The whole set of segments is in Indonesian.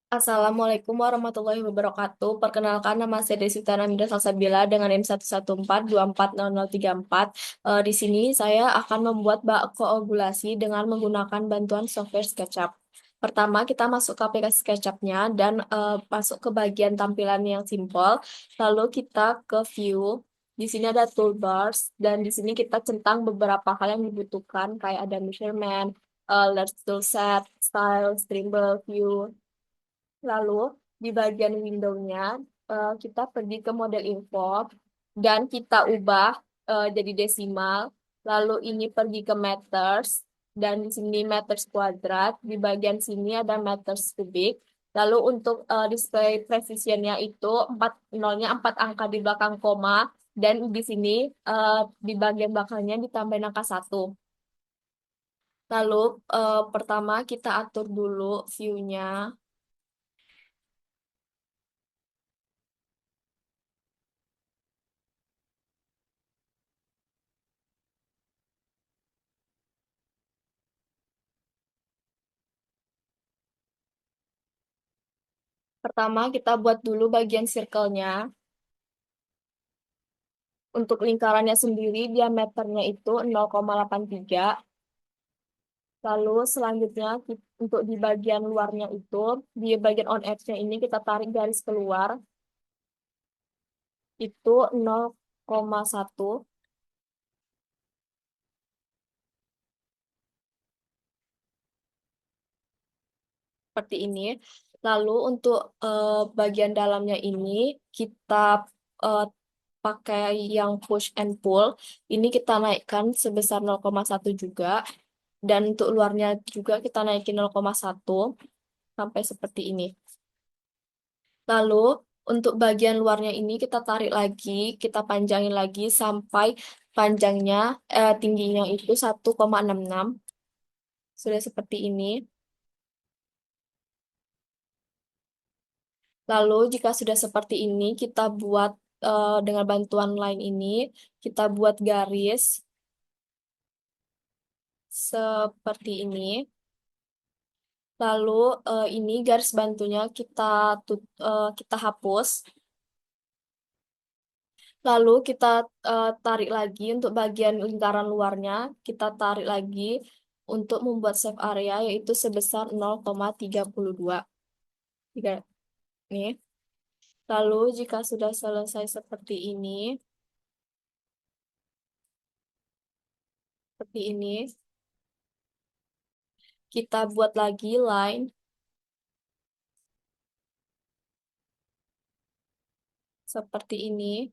Assalamualaikum warahmatullahi wabarakatuh. Perkenalkan, nama saya Desita Namida Salsabila dengan NIM 114240034. Di sini saya akan membuat bak koagulasi dengan menggunakan bantuan software SketchUp. Pertama, kita masuk ke aplikasi SketchUp-nya dan masuk ke bagian tampilan yang simple. Lalu kita ke View. Di sini ada toolbars dan di sini kita centang beberapa hal yang dibutuhkan kayak ada measurement, large toolset, style, trimble, view. Lalu di bagian window-nya kita pergi ke model info dan kita ubah jadi desimal. Lalu ini pergi ke meters dan di sini meters kuadrat. Di bagian sini ada meters kubik. Lalu untuk display precision-nya itu 4 nolnya 4 angka di belakang koma dan di sini eh, di bagian belakangnya ditambahin angka 1. Lalu pertama kita atur dulu view-nya. Pertama, kita buat dulu bagian circle-nya. Untuk lingkarannya sendiri, diameternya itu 0,83. Lalu selanjutnya, untuk di bagian luarnya itu, di bagian on edge-nya ini kita tarik garis keluar, itu 0,1, seperti ini. Lalu untuk bagian dalamnya ini, kita eh, pakai yang push and pull. Ini kita naikkan sebesar 0,1 juga. Dan untuk luarnya juga kita naikin 0,1 sampai seperti ini. Lalu untuk bagian luarnya ini kita tarik lagi, kita panjangin lagi sampai panjangnya, tingginya itu 1,66. Sudah seperti ini. Lalu jika sudah seperti ini, kita buat dengan bantuan line ini, kita buat garis seperti ini. Lalu ini garis bantunya kita hapus. Lalu kita tarik lagi untuk bagian lingkaran luarnya, kita tarik lagi untuk membuat save area yaitu sebesar 0,32. Tiga ini. Lalu jika sudah selesai seperti ini, kita buat lagi line seperti ini.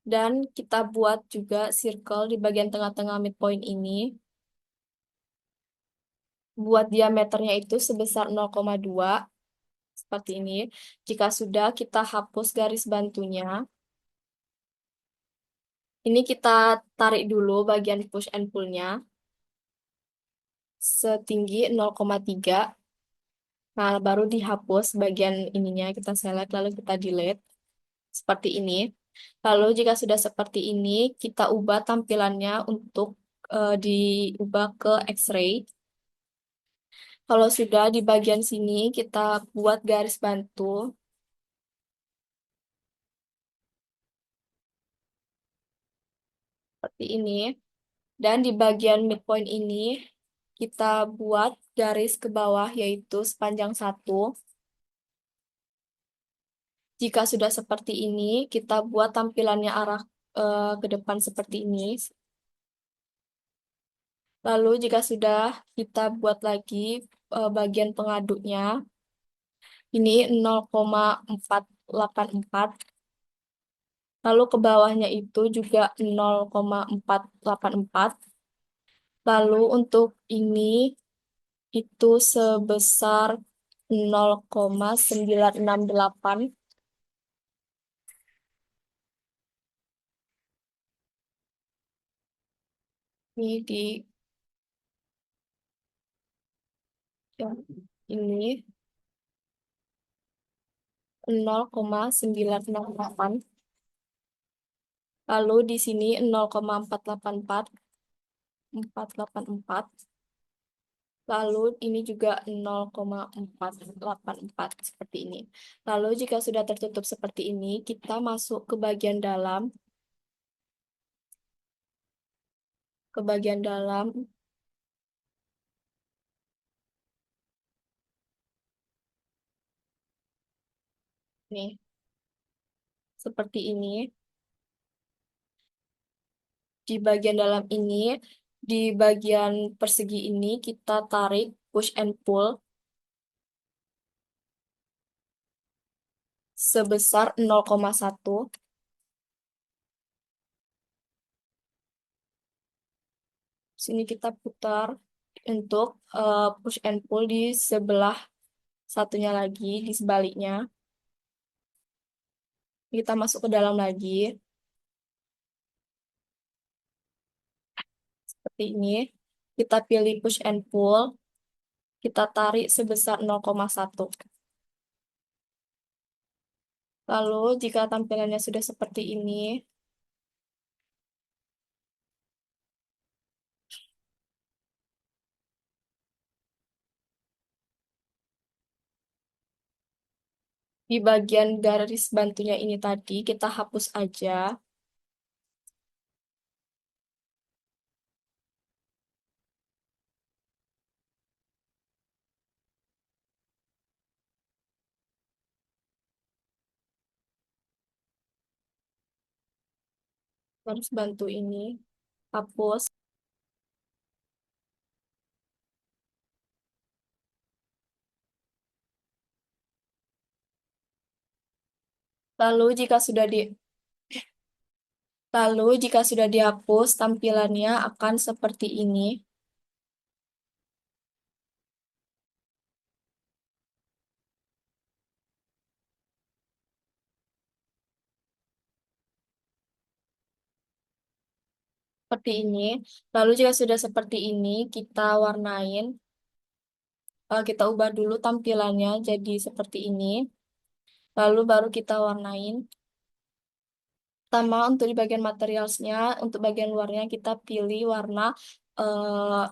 Dan kita buat juga circle di bagian tengah-tengah midpoint ini. Buat diameternya itu sebesar 0,2 seperti ini. Jika sudah, kita hapus garis bantunya. Ini kita tarik dulu bagian push and pull-nya setinggi 0,3. Nah, baru dihapus bagian ininya, kita select lalu kita delete seperti ini. Lalu jika sudah seperti ini, kita ubah tampilannya untuk diubah ke X-ray. Kalau sudah di bagian sini, kita buat garis bantu seperti ini. Dan di bagian midpoint ini, kita buat garis ke bawah yaitu sepanjang 1. Jika sudah seperti ini, kita buat tampilannya arah ke depan seperti ini. Lalu jika sudah, kita buat lagi bagian pengaduknya. Ini 0,484. Lalu ke bawahnya itu juga 0,484. Lalu untuk ini itu sebesar 0,968. Ini di yang ini 0,968. Lalu di sini 0,484, 484. Lalu ini juga 0,484 seperti ini. Lalu jika sudah tertutup seperti ini, kita masuk ke bagian dalam. Ke bagian dalam, nih, seperti ini. Di bagian dalam ini, di bagian persegi ini, kita tarik push and pull sebesar 0,1. Sini kita putar untuk push and pull di sebelah satunya lagi, di sebaliknya. Kita masuk ke dalam lagi, seperti ini. Kita pilih push and pull, kita tarik sebesar 0,1. Lalu jika tampilannya sudah seperti ini, di bagian garis bantunya ini tadi, kita hapus aja. Garis bantu ini, hapus. Lalu jika sudah di Lalu jika sudah dihapus, tampilannya akan seperti ini. Seperti ini. Lalu jika sudah seperti ini, kita warnain. Kita ubah dulu tampilannya jadi seperti ini. Lalu baru kita warnain. Pertama untuk di bagian materialsnya, untuk bagian luarnya kita pilih warna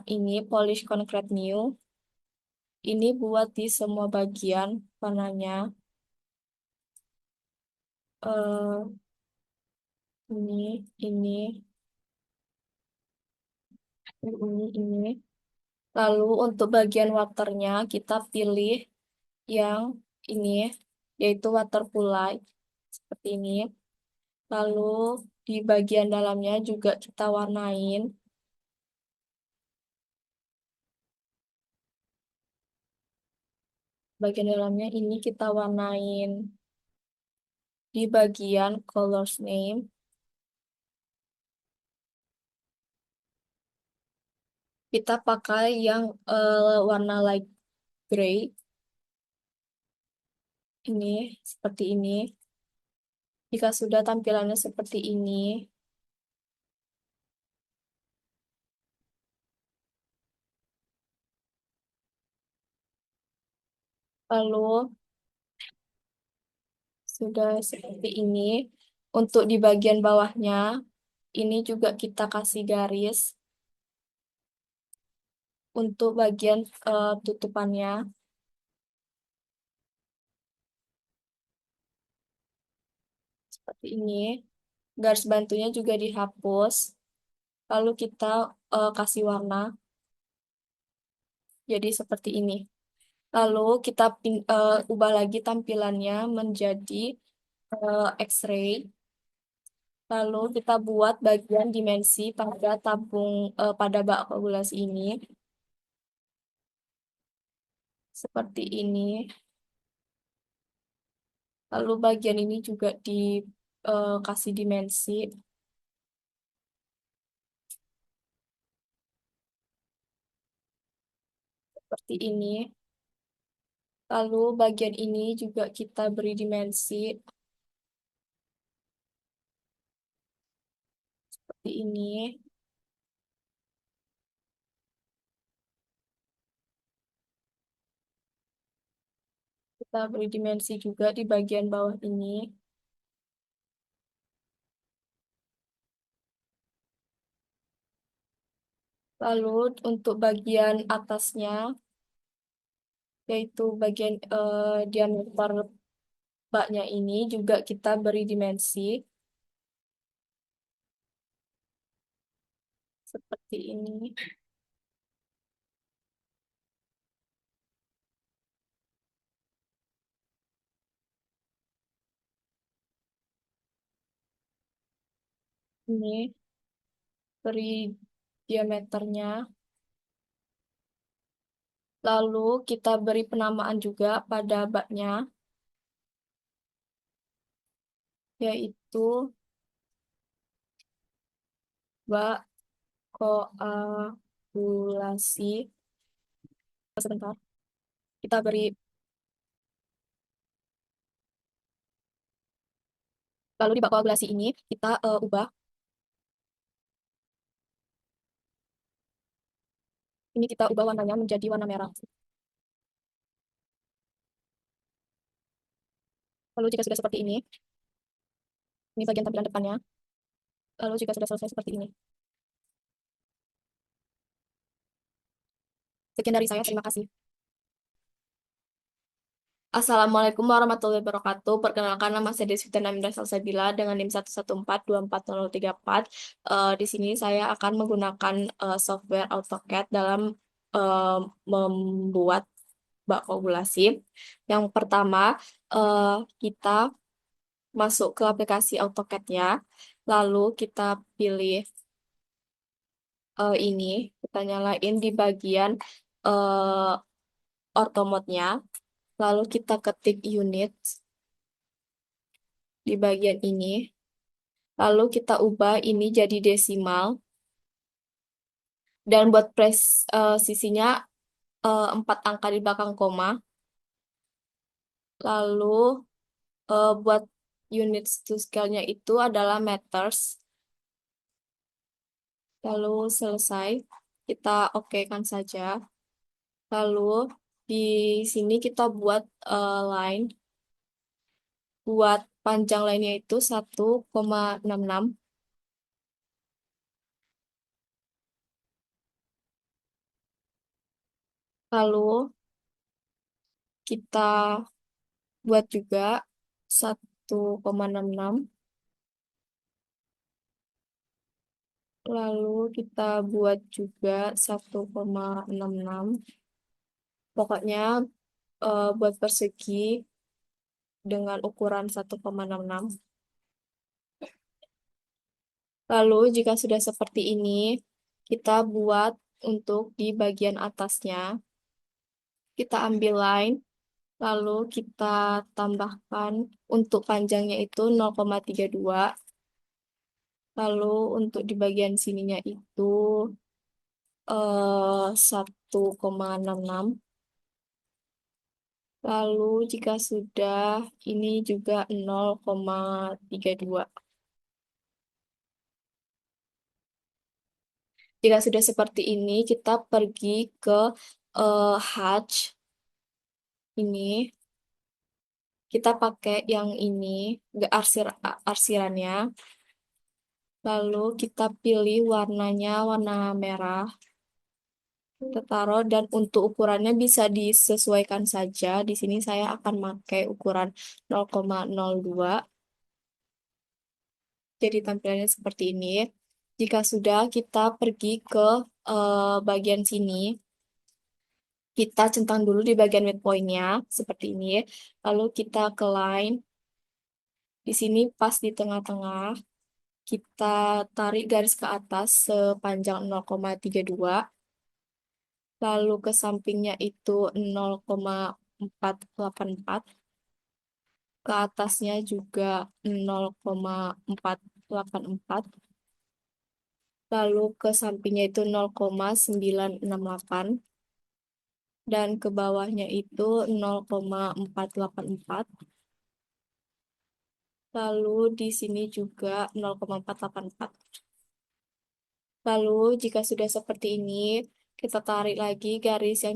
ini polish concrete new. Ini buat di semua bagian warnanya. eh ini, ini. Lalu untuk bagian waternya kita pilih yang ini, yaitu water pool light seperti ini. Lalu di bagian dalamnya juga kita warnain. Bagian dalamnya ini kita warnain di bagian colors name. Kita pakai yang warna light gray. Ini seperti ini. Jika sudah tampilannya seperti ini, lalu sudah seperti ini. Untuk di bagian bawahnya, ini juga kita kasih garis untuk bagian tutupannya seperti ini. Garis bantunya juga dihapus. Lalu kita kasih warna jadi seperti ini. Lalu kita ubah lagi tampilannya menjadi X-ray. Lalu kita buat bagian dimensi pada pada bak koagulasi ini seperti ini. Lalu bagian ini juga dikasih dimensi seperti ini. Lalu bagian ini juga kita beri dimensi seperti ini. Kita beri dimensi juga di bagian bawah ini. Lalu untuk bagian atasnya, yaitu bagian diameter baknya ini juga kita beri dimensi seperti ini. Ini beri diameternya. Lalu kita beri penamaan juga pada baknya, yaitu bak koagulasi. Sebentar, kita beri. Lalu di bak koagulasi ini kita ubah. Ini kita ubah warnanya menjadi warna merah. Lalu jika sudah seperti ini bagian tampilan depannya. Lalu jika sudah selesai seperti ini. Sekian dari saya, terima kasih. Assalamualaikum warahmatullahi wabarakatuh. Perkenalkan, nama saya Deswita Namira Salsabila dengan NIM 114240034. Di sini saya akan menggunakan software AutoCAD dalam membuat bak koagulasi. Yang pertama, kita masuk ke aplikasi AutoCAD-nya, lalu kita pilih ini, kita nyalain di bagian ortho mode-nya. Lalu kita ketik unit di bagian ini. Lalu kita ubah ini jadi desimal. Dan buat presisinya 4 angka di belakang koma. Lalu buat units to scale-nya itu adalah meters. Lalu selesai. Kita oke-kan saja. Lalu di sini kita buat line. Buat panjang lainnya itu 1,66. Lalu kita buat juga 1,66. Lalu kita buat juga 1,66. Pokoknya buat persegi dengan ukuran 1,66. Lalu jika sudah seperti ini, kita buat untuk di bagian atasnya. Kita ambil line, lalu kita tambahkan untuk panjangnya itu 0,32. Lalu untuk di bagian sininya itu 1,66. Lalu jika sudah, ini juga 0,32. Jika sudah seperti ini, kita pergi ke hatch ini. Kita pakai yang ini, nggak arsirannya. Lalu kita pilih warnanya warna merah. Kita taruh dan untuk ukurannya bisa disesuaikan saja. Di sini saya akan pakai ukuran 0,02. Jadi tampilannya seperti ini. Jika sudah, kita pergi ke bagian sini. Kita centang dulu di bagian midpoint-nya, seperti ini. Lalu kita ke line. Di sini pas di tengah-tengah, kita tarik garis ke atas sepanjang 0,32. Lalu ke sampingnya itu 0,484. Ke atasnya juga 0,484. Lalu ke sampingnya itu 0,968. Dan ke bawahnya itu 0,484. Lalu di sini juga 0,484. Lalu jika sudah seperti ini, kita tarik lagi garis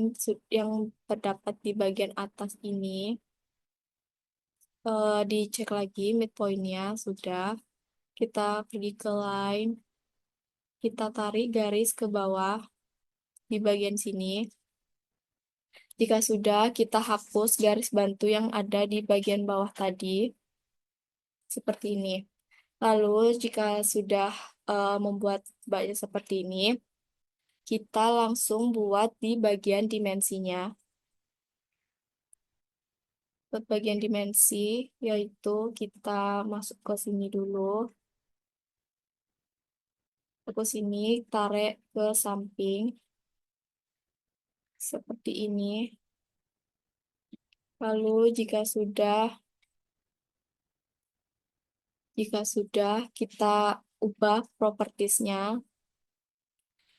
yang terdapat di bagian atas ini. Dicek lagi midpoint-nya sudah. Kita pergi ke line. kita tarik garis ke bawah di bagian sini. Jika sudah, kita hapus garis bantu yang ada di bagian bawah tadi, seperti ini. Lalu, jika sudah membuat baknya seperti ini, kita langsung buat di bagian dimensinya. Buat bagian dimensi, yaitu kita masuk ke sini dulu. Ke sini, tarik ke samping, seperti ini. Lalu, jika sudah kita ubah propertiesnya,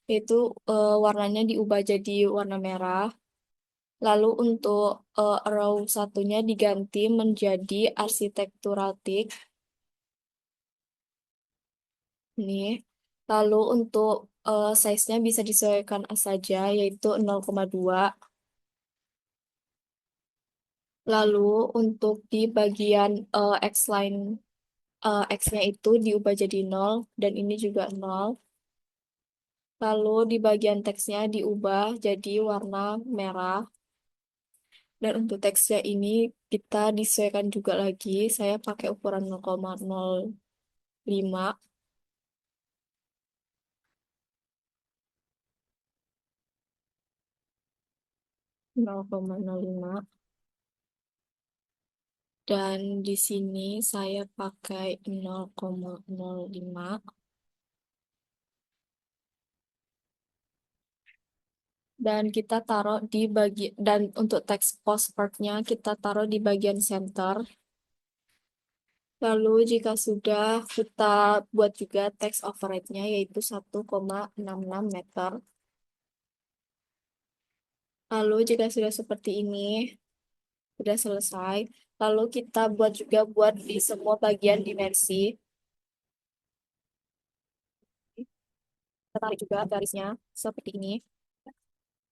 yaitu warnanya diubah jadi warna merah. Lalu untuk row satunya diganti menjadi architectural tick. Ini. Lalu untuk size-nya bisa disesuaikan saja, yaitu 0,2. Lalu untuk di bagian X-line, X-nya itu diubah jadi 0, dan ini juga 0. Lalu di bagian teksnya diubah jadi warna merah. Dan untuk teksnya ini kita disesuaikan juga lagi. Saya pakai ukuran 0,05. 0,05. Dan di sini saya pakai 0,05. Dan kita taruh di dan untuk teks postcard-nya kita taruh di bagian center. Lalu jika sudah, kita buat juga teks overhead-nya, yaitu 1,66 meter. Lalu jika sudah seperti ini, sudah selesai. Lalu kita buat di semua bagian dimensi. Kita tarik juga garisnya seperti ini.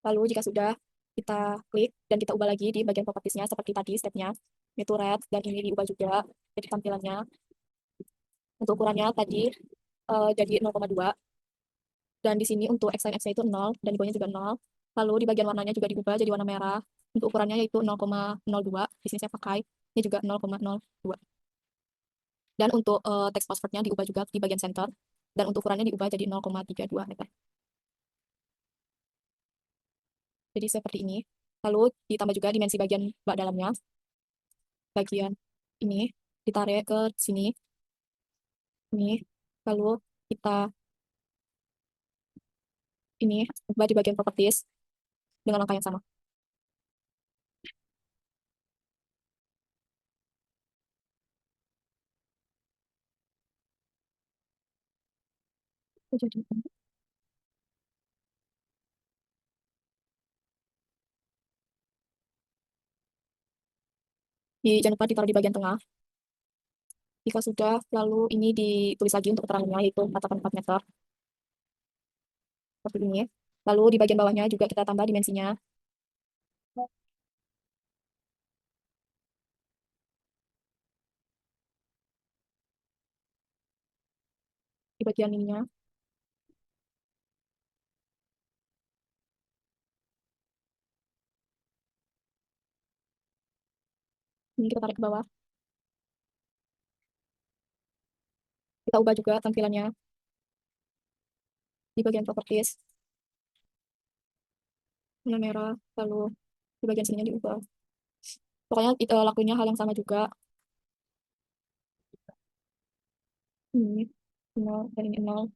Lalu jika sudah, kita klik dan kita ubah lagi di bagian propertiesnya seperti tadi stepnya, yaitu red, dan ini diubah juga jadi tampilannya. Untuk ukurannya tadi jadi 0,2, dan di sini untuk X line X-nya itu 0, dan di bawahnya juga 0. Lalu di bagian warnanya juga diubah jadi warna merah. Untuk ukurannya yaitu 0,02, di sini saya pakai, ini juga 0,02. Dan untuk text passwordnya diubah juga di bagian center, dan untuk ukurannya diubah jadi 0,32 meter. Jadi seperti ini. Lalu ditambah juga dimensi bagian bak dalamnya. Bagian ini ditarik ke sini. Ini. Lalu kita ini ubah di bagian properties dengan langkah yang sama. Jadi, jangan lupa ditaruh di bagian tengah. Jika sudah, lalu ini ditulis lagi untuk keterangannya, yaitu 4,4 meter. Seperti ini. Lalu di bagian bawahnya juga kita tambah dimensinya. Di bagian ininya. Ini kita tarik ke bawah. Kita ubah juga tampilannya di bagian properties. Warna merah. Lalu di bagian sininya diubah. Pokoknya lakuinnya hal yang sama juga. Ini 0, dan ini 0.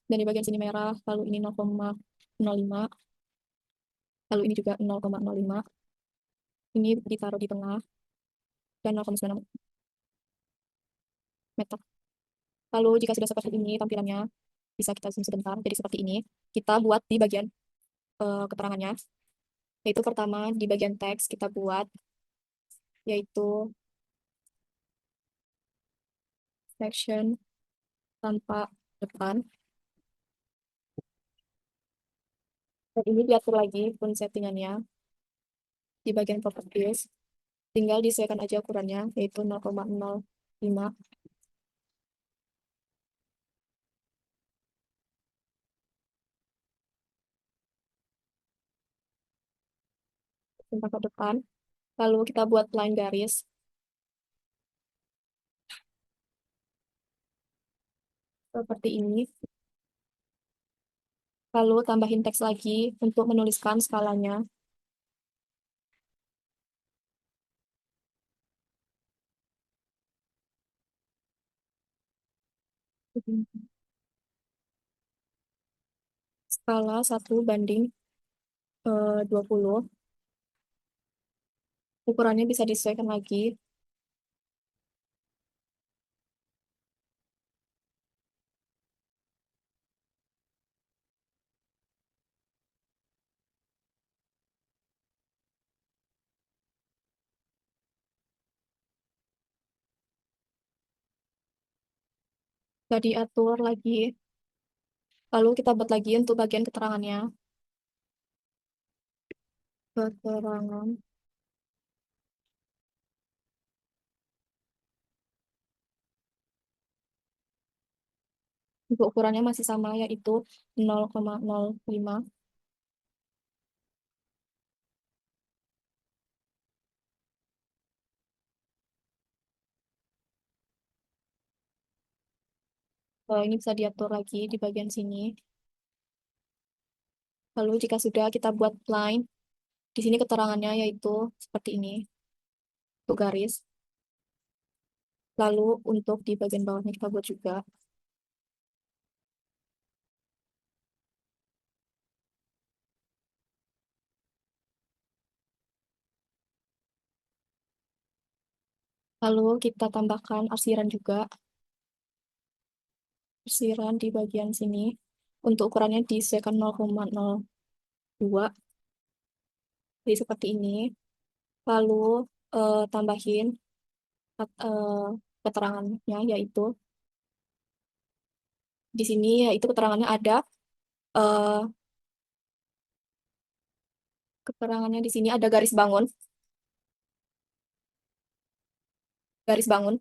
Dan di bagian sini merah. Lalu ini 0,05. Lalu ini juga 0,05. Ini ditaruh di tengah. Dan 0,9 meter. Lalu jika sudah seperti ini tampilannya, bisa kita zoom sebentar. Jadi seperti ini. Kita buat di bagian keterangannya. Yaitu pertama di bagian teks kita buat, yaitu section tanpa depan. Dan ini diatur lagi pun settingannya di bagian properties. Tinggal disesuaikan aja ukurannya, yaitu 0,05. tinta ke depan. Lalu kita buat line garis seperti ini. Lalu tambahin teks lagi untuk menuliskan skalanya. Skala 1:20. Ukurannya bisa disesuaikan lagi. Jadi diatur lagi. Lalu kita buat lagi untuk bagian keterangannya. Keterangan. Untuk ukurannya masih sama, yaitu 0,05. Ini bisa diatur lagi di bagian sini. Lalu jika sudah, kita buat line. Di sini keterangannya yaitu seperti ini, untuk garis. Lalu untuk di bagian bawahnya kita buat juga. Lalu kita tambahkan arsiran juga. Arsiran di bagian sini. Untuk ukurannya disesuaikan 0,02. Jadi seperti ini. Lalu tambahin keterangannya yaitu di sini yaitu keterangannya ada eh, keterangannya di sini ada garis bangun, garis bangun.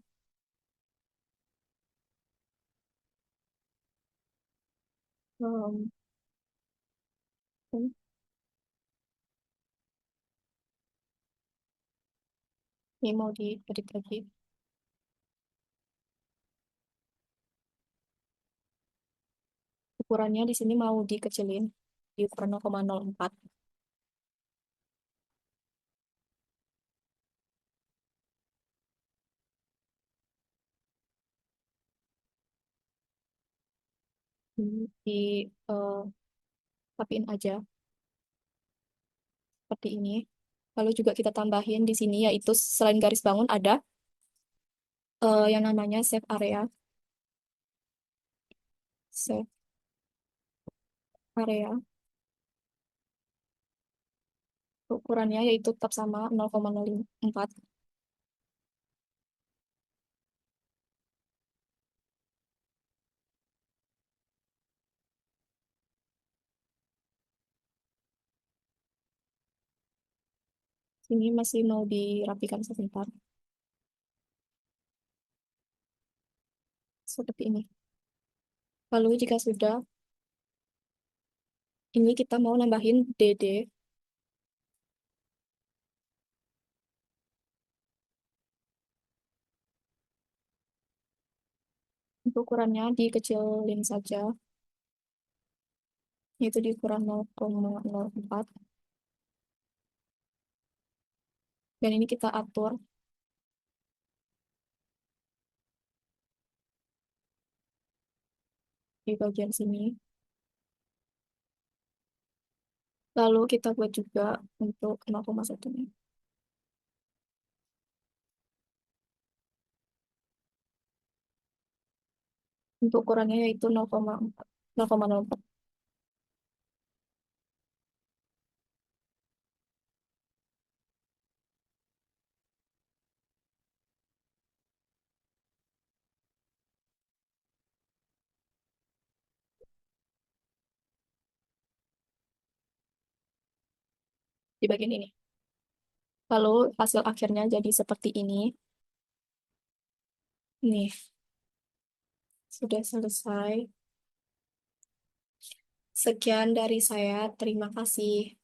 Em, ini mau diedit lagi. Ukurannya di sini mau dikecilin di ukuran 0,04. Di eh, tapiin aja seperti ini. Lalu juga kita tambahin di sini yaitu selain garis bangun ada yang namanya save area. Save area. Ukurannya yaitu tetap sama 0,04. Ini masih mau dirapikan sebentar. Seperti ini. Lalu jika sudah, ini kita mau nambahin DD. Untuk ukurannya dikecilin saja, yaitu di ukuran 0,04. Dan ini kita atur di bagian sini. Lalu kita buat juga untuk 0,1-nya. Untuk ukurannya yaitu 0,4. 0,04. Di bagian ini. Lalu hasil akhirnya jadi seperti ini. Nih, sudah selesai. Sekian dari saya. Terima kasih.